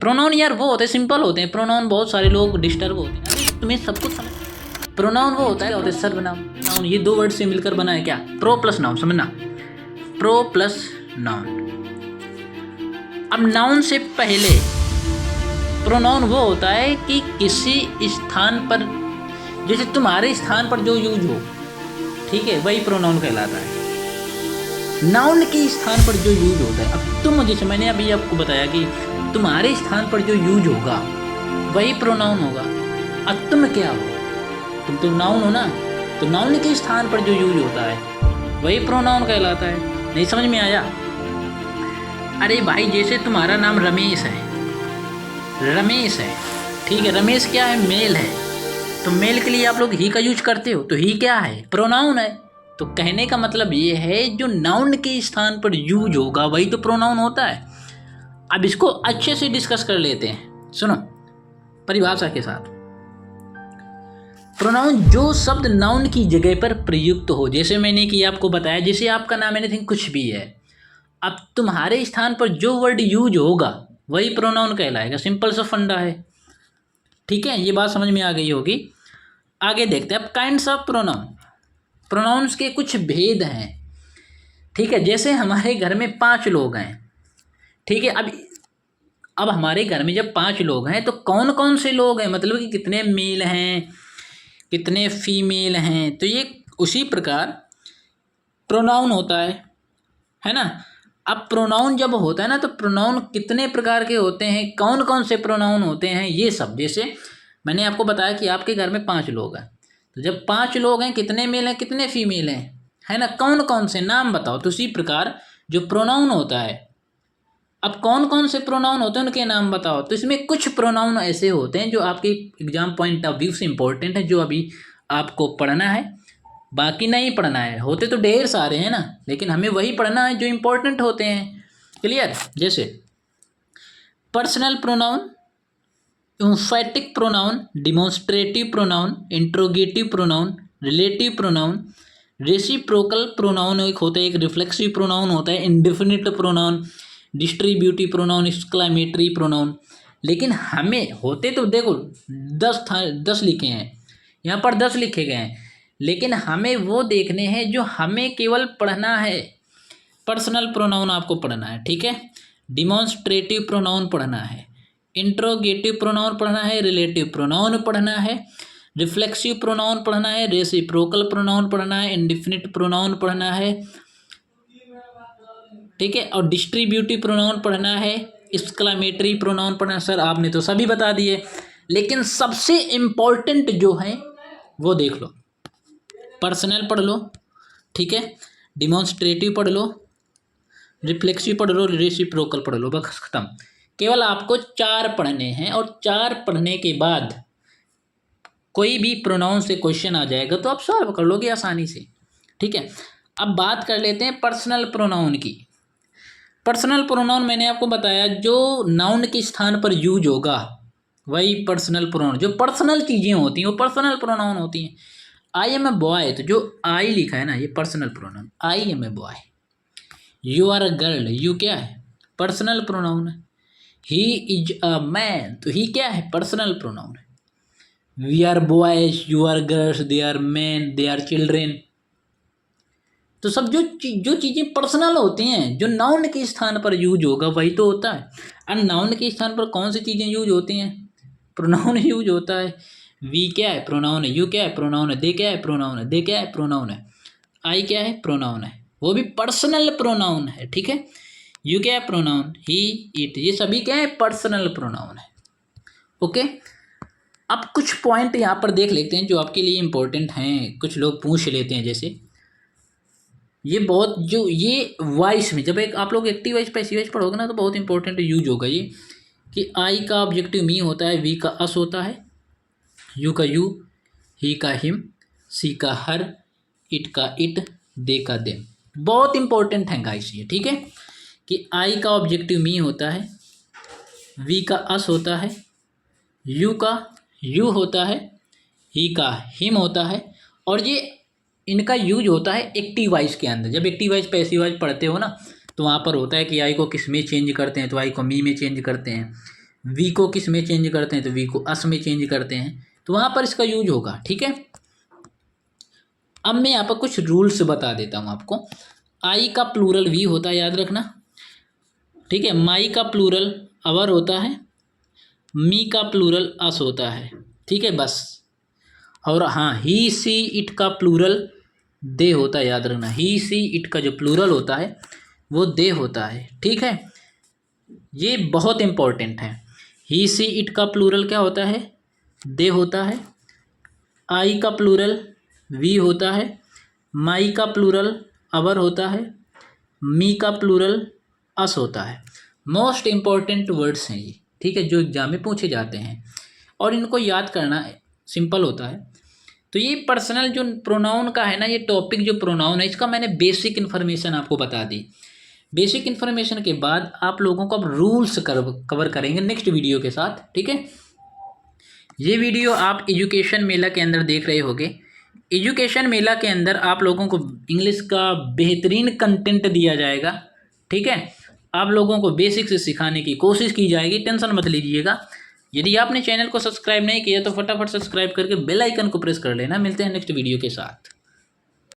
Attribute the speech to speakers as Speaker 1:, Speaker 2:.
Speaker 1: Pronoun यार वो होते हैं सिंपल होते हैं, प्रोनाउन बहुत सारे लोग डिस्टर्ब होते हैं। अरे तुम्हें सब कुछ समझ, प्रोनाउन वो होता है सर्वनाम नाउन, ये दो वर्ड से मिलकर बना है क्या, प्रो प्लस नाउन, समझना, प्रो प्लस नाउन। अब नाउन से पहले प्रोनाउन वो होता है कि किसी स्थान पर, जैसे तुम्हारे स्थान पर जो यूज हो, ठीक है, वही प्रोनाउन कहलाता है। नाउन के स्थान पर जो यूज होता है, अब तुम, जैसे मैंने अभी आपको बताया कि तुम्हारे स्थान पर जो यूज होगा वही प्रोनाउन होगा। अब तुम क्या हो, तुम तो नाउन हो ना, तो नाउन के स्थान पर जो यूज होता है वही प्रोनाउन कहलाता है। नहीं समझ में आया? अरे भाई जैसे तुम्हारा नाम रमेश है, रमेश है, ठीक है, रमेश क्या है, मेल है, तो मेल के लिए आप लोग ही का यूज करते हो, तो ही क्या है, प्रोनाउन है। तो कहने का मतलब ये है जो नाउन के स्थान पर यूज होगा वही तो प्रोनाउन होता है। अब इसको अच्छे से डिस्कस कर लेते हैं, सुनो परिभाषा के साथ। प्रोनाउन जो शब्द नाउन की जगह पर प्रयुक्त हो, जैसे मैंने कि आपको बताया, जैसे आपका नाम एनीथिंग कुछ भी है, अब तुम्हारे स्थान पर जो वर्ड यूज होगा वही प्रोनाउन कहलाएगा, सिंपल सा फंडा है, ठीक है, ये बात समझ में आ गई होगी। आगे देखते हैं अब काइंड्स ऑफ प्रोनाउन। प्रोनाउंस के कुछ भेद हैं, ठीक है, जैसे हमारे घर में 5 लोग हैं, ठीक है, अब हमारे घर में जब 5 लोग हैं तो कौन कौन से लोग हैं, मतलब कि कितने मेल हैं कितने फीमेल हैं, तो ये उसी प्रकार प्रोनाउन होता है ना। अब प्रोनाउन जब होता है ना, तो प्रोनाउन कितने प्रकार के होते हैं, कौन कौन से प्रोनाउन होते हैं, ये सब, जैसे मैंने आपको बताया कि आपके घर में 5 लोग हैं, तो जब 5 लोग हैं कितने मेल हैं कितने फीमेल हैं, है ना, कौन कौन से नाम बताओ। तो उसी प्रकार जो प्रोनाउन होता है, अब कौन कौन से प्रोनाउन होते हैं उनके नाम बताओ। तो इसमें कुछ प्रोनाउन ऐसे होते हैं जो आपके एग्जाम पॉइंट ऑफ व्यू से इंपॉर्टेंट है, जो अभी आपको पढ़ना है, बाकी नहीं पढ़ना है, होते तो ढेर सारे हैं ना, लेकिन हमें वही पढ़ना है जो इंपॉर्टेंट होते हैं। क्लियर? जैसे personal pronoun, एम्फैटिक pronoun, demonstrative pronoun, interrogative pronoun, relative pronoun, reciprocal pronoun एक होता है, एक रिफ्लेक्सिव प्रोनाउन होता है, indefinite pronoun, distributive pronoun, exclamatory pronoun. लेकिन हमें होते तो देखो 10 लिखे हैं, यहाँ पर 10 लिखे गए हैं, लेकिन हमें वो देखने हैं जो हमें केवल पढ़ना है। पर्सनल प्रोनाउन आपको पढ़ना है, ठीक है, डिमॉन्स्ट्रेटिव प्रोनाउन पढ़ना है, इंट्रोगेटिव प्रोनाउन पढ़ना है, रिलेटिव प्रोनाउन पढ़ना है, रिफ्लेक्सिव प्रोनाउन पढ़ना है, रेसिप्रोकल प्रोनाउन पढ़ना है, इंडेफिनिट प्रोनाउन पढ़ना है, ठीक है, और डिस्ट्रीब्यूटिव प्रोनाउन पढ़ना है, एक्सक्लेमेटरी प्रोनाउन पढ़ना है। सर आपने तो सभी बता दिए, लेकिन सबसे इम्पोर्टेंट जो है वो देख लो। पर्सनल पढ़ लो, ठीक है, डिमॉन्स्ट्रेटिव पढ़ लो, रिफ्लेक्सिव पढ़ लो, रेसिप्रोकल पढ़ लो, बस खत्म। केवल आपको 4 पढ़ने हैं, और 4 पढ़ने के बाद कोई भी प्रोनाउन से क्वेश्चन आ जाएगा तो आप सॉल्व कर लोगे आसानी से, ठीक है। अब बात कर लेते हैं पर्सनल प्रोनाउन की। पर्सनल प्रोनाउन मैंने आपको बताया जो नाउन के स्थान पर यूज होगा वही पर्सनल प्रोनाउन, जो पर्सनल चीज़ें होती हैं वो पर्सनल प्रोनाउन होती हैं। आई एम ए बॉय, तो जो आई लिखा है ना ये personal pronoun, I am a boy. You are a girl, you क्या है, पर्सनल प्रोनाउन है। ही इज अ मैन, तो ही क्या है, पर्सनल प्रोनाउन है। We are boys, you are girls, they are man, they are children. तो सब जो चीज़ें पर्सनल होती हैं, जो नाउन के स्थान पर यूज होगा वही तो होता है। और नाउन के स्थान पर कौन सी चीज़ें यूज होती हैं, प्रोनाउन यूज होता है। वी क्या है, प्रोनाउन है। यू क्या है, प्रोनाउन है। दे क्या है, प्रोनाउन है। दे क्या है, प्रोनाउन है। आई क्या है, प्रोनाउन है, वो भी पर्सनल प्रोनाउन है, ठीक है। यू क्या है, प्रोनाउन। ही, इट, ये सभी क्या है, पर्सनल प्रोनाउन है, ओके। अब कुछ पॉइंट यहाँ पर देख लेते हैं जो आपके लिए इम्पोर्टेंट हैं, कुछ लोग पूछ लेते हैं, जैसे ये बहुत, जो ये वॉइस में जब एक आप लोग एक्टिव वॉइस पैसिव वॉइस पढ़ोगे ना तो बहुत इंपॉर्टेंट यूज होगा ये, कि आई का ऑब्जेक्टिव मी होता है, वी का अस होता है, यू का यू, ही का हिम, सी का हर, इट का इट, दे का देम। बहुत इंपॉर्टेंट है गाइस ये, ठीक है, कि आई का ऑब्जेक्टिव मी होता है, वी का अस होता है, यू का यू होता है, ही का हिम होता है, और ये इनका यूज होता है एक्टिव वॉइस के अंदर। जब एक्टिव वॉइस पैसिव वॉइस पढ़ते हो ना तो वहाँ पर होता है कि आई को किस में चेंज करते हैं, तो आई को मी में चेंज करते हैं, वी को किस में चेंज करते हैं, तो वी को अस में चेंज करते हैं, तो वहाँ पर इसका यूज होगा। ठीक है, अब मैं यहाँ पर कुछ रूल्स बता देता हूँ आपको। आई का प्लूरल वी होता है, याद रखना। ठीक है, माई का प्लूरल अवर होता है, मी का प्लूरल अस होता है। ठीक है, बस। और हाँ, ही सी इट का प्लूरल दे होता है, याद रखना। ही सी इट का जो प्लूरल होता है वो दे होता है। ठीक है, ये बहुत इम्पोर्टेंट है। ही सी इट का प्लूरल क्या होता है, दे होता है। आई का प्लूरल वी होता है, माई का प्लूरल अवर होता है, मी का प्लूरल अस होता है। मोस्ट इम्पॉर्टेंट वर्ड्स हैं ये। ठीक है, जो एग्जाम में पूछे जाते हैं और इनको याद करना सिंपल होता है। तो ये पर्सनल जो प्रोनाउन का है ना, ये टॉपिक जो प्रोनाउन है, इसका मैंने बेसिक इन्फॉर्मेशन आपको बता दी। बेसिक इन्फॉर्मेशन के बाद आप लोगों को अब रूल्स कवर करेंगे नेक्स्ट वीडियो के साथ। ठीक है, ये वीडियो आप एजुकेशन मेला के अंदर देख रहे होगे। एजुकेशन मेला के अंदर आप लोगों को इंग्लिश का बेहतरीन कंटेंट दिया जाएगा। ठीक है, आप लोगों को बेसिक से सिखाने की कोशिश की जाएगी, टेंशन मत लीजिएगा। यदि आपने चैनल को सब्सक्राइब नहीं किया तो फटाफट सब्सक्राइब करके बेल आइकन को प्रेस कर लेना। मिलते हैं नेक्स्ट वीडियो के साथ।